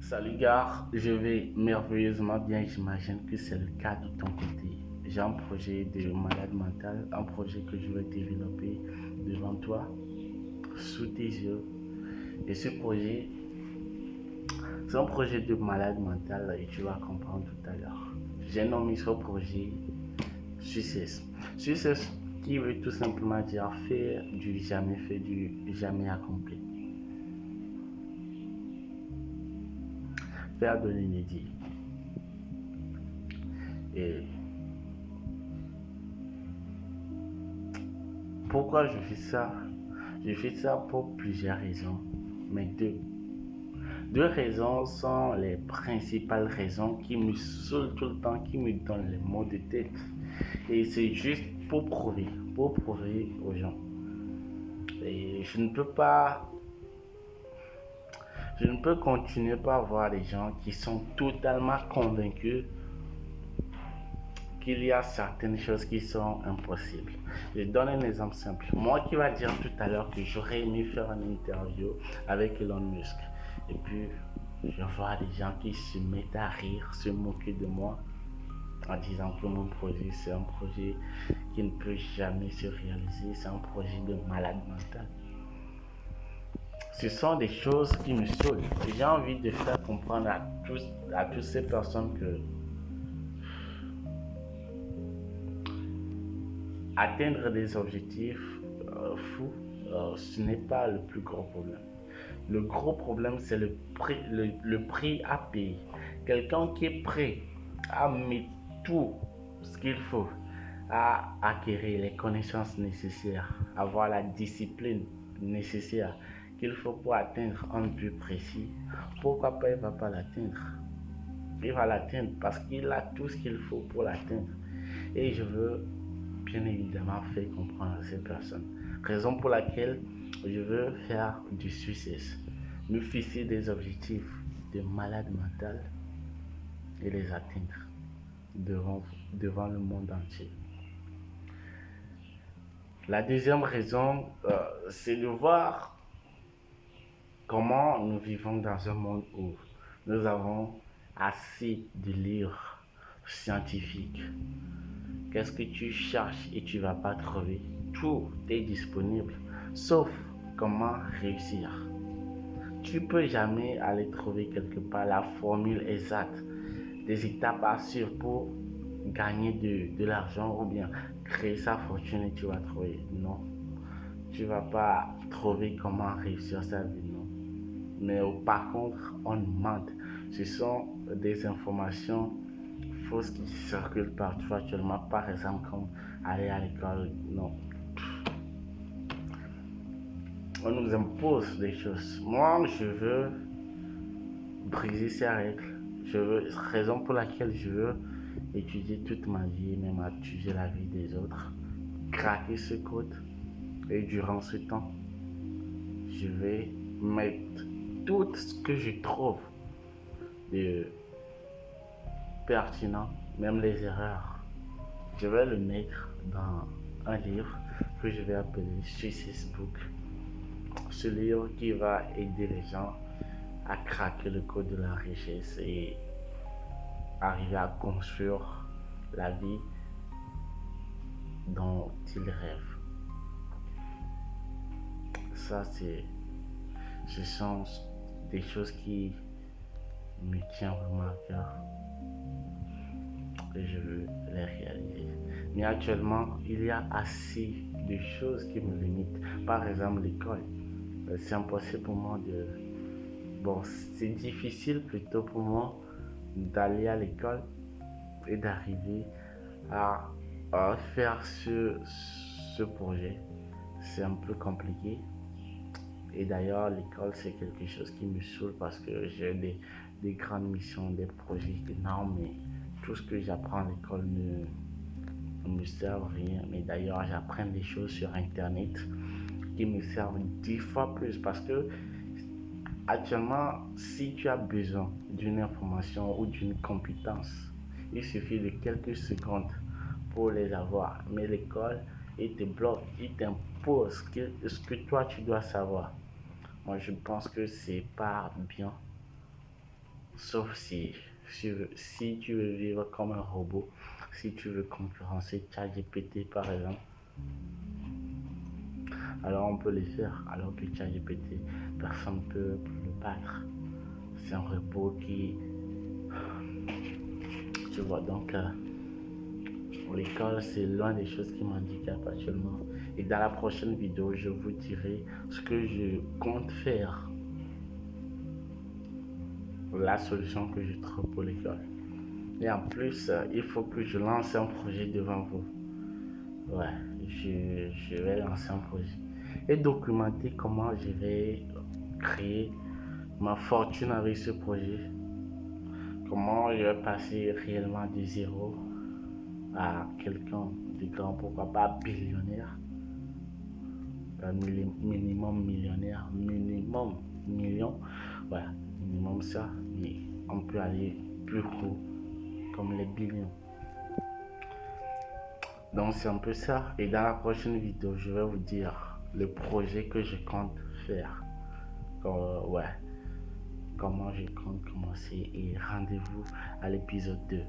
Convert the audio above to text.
Salut gars, je vais merveilleusement bien, j'imagine que c'est le cas de ton côté. J'ai un projet de malade mental, un projet que je vais développer devant toi, sous tes yeux. Et ce projet, c'est un projet de malade mental et tu vas comprendre tout à l'heure. J'ai nommé ce projet Success. Success qui veut tout simplement dire faire du jamais fait, du jamais accompli. Faire de l'inédit. Et pourquoi je fais ça? Je fais ça pour plusieurs raisons, mais deux. Deux raisons sont les principales raisons qui me saoulent tout le temps, qui me donnent les maux de tête. Et c'est juste pour prouver aux gens. Et je ne peux continuer par voir des gens qui sont totalement convaincus qu'il y a certaines choses qui sont impossibles. Je donne un exemple simple. Moi qui va dire tout à l'heure que j'aurais aimé faire une interview avec Elon Musk. Et puis, je vois des gens qui se mettent à rire, se moquer de moi en disant que mon projet, c'est un projet qui ne peut jamais se réaliser. C'est un projet de malade mental. Ce sont des choses qui me saoulent. J'ai envie de faire comprendre à toutes ces personnes que atteindre des objectifs fous, ce n'est pas le plus gros problème. Le gros problème, c'est le prix à payer. Quelqu'un qui est prêt à mettre tout ce qu'il faut, à acquérir les connaissances nécessaires, avoir la discipline nécessaire qu'il faut pour atteindre un but précis, pourquoi pas il ne va pas l'atteindre? Il va l'atteindre parce qu'il a tout ce qu'il faut pour l'atteindre. Et je veux bien évidemment faire comprendre à ces personnes. Raison pour laquelle je veux faire du succès, me fixer des objectifs de malade mental et les atteindre devant le monde entier. La deuxième raison, c'est de voir comment nous vivons dans un monde où nous avons assez de livres scientifiques. Qu'est-ce que tu cherches et tu ne vas pas trouver? Tout est disponible, sauf comment réussir. Tu ne peux jamais aller trouver quelque part la formule exacte, des étapes à suivre pour gagner de l'argent ou bien créer sa fortune et tu vas trouver. Non, tu ne vas pas trouver comment réussir sa vie, non. Mais par contre, on ment. Ce sont des informations fausses qui circulent partout actuellement. Par exemple, comme aller à l'école, non. On nous impose des choses. Moi, je veux briser ces règles. Raison pour laquelle je veux étudier toute ma vie, même étudier la vie des autres, craquer ce code. Et durant ce temps, je vais mettre tout ce que je trouve de pertinent, même les erreurs. Je vais le mettre dans un livre que je vais appeler Success Book. Ce livre qui va aider les gens à craquer le code de la richesse et arriver à construire la vie dont ils rêvent. Ça, ce sont des choses qui me tiennent vraiment à cœur et je veux les réaliser. Mais actuellement, il y a assez de choses qui me limitent. Par exemple, l'école. C'est impossible pour moi de... Bon, c'est difficile plutôt pour moi d'aller à l'école et d'arriver à, à faire ce projet. C'est un peu compliqué. Et d'ailleurs, l'école, c'est quelque chose qui me saoule parce que j'ai des grandes missions, des projets énormes. Mais tout ce que j'apprends à l'école ne me sert à rien. Mais d'ailleurs, j'apprends des choses sur Internet qui me servent 10 fois plus parce que actuellement, si tu as besoin d'une information ou d'une compétence, il suffit de quelques secondes pour les avoir. Mais l'école, il te bloque, il t'impose ce que toi tu dois savoir. Moi, je pense que c'est pas bien Sauf si tu veux vivre comme un robot, si tu veux concurrencer ChatGPT par exemple, alors on peut le faire. Alors que ChatGPT, personne ne peut le battre. C'est un robot qui, tu vois, donc l'école, c'est l'un des choses qui m'handicapent actuellement. Et dans la prochaine vidéo, je vous dirai ce que je compte faire, la solution que je trouve pour l'école. Et en plus, il faut que je lance un projet devant vous. Ouais, je vais lancer un projet et documenter comment je vais créer ma fortune avec ce projet. Comment je vais passer réellement de zéro à quelqu'un de grand, pourquoi pas billionnaire, minimum millionnaire, minimum million, voilà, minimum ça, mais on peut aller plus haut comme les billions. Donc c'est un peu ça. Et dans la prochaine vidéo, je vais vous dire le projet que je compte faire. Ouais, comment je compte commencer. Et rendez-vous à l'épisode 2.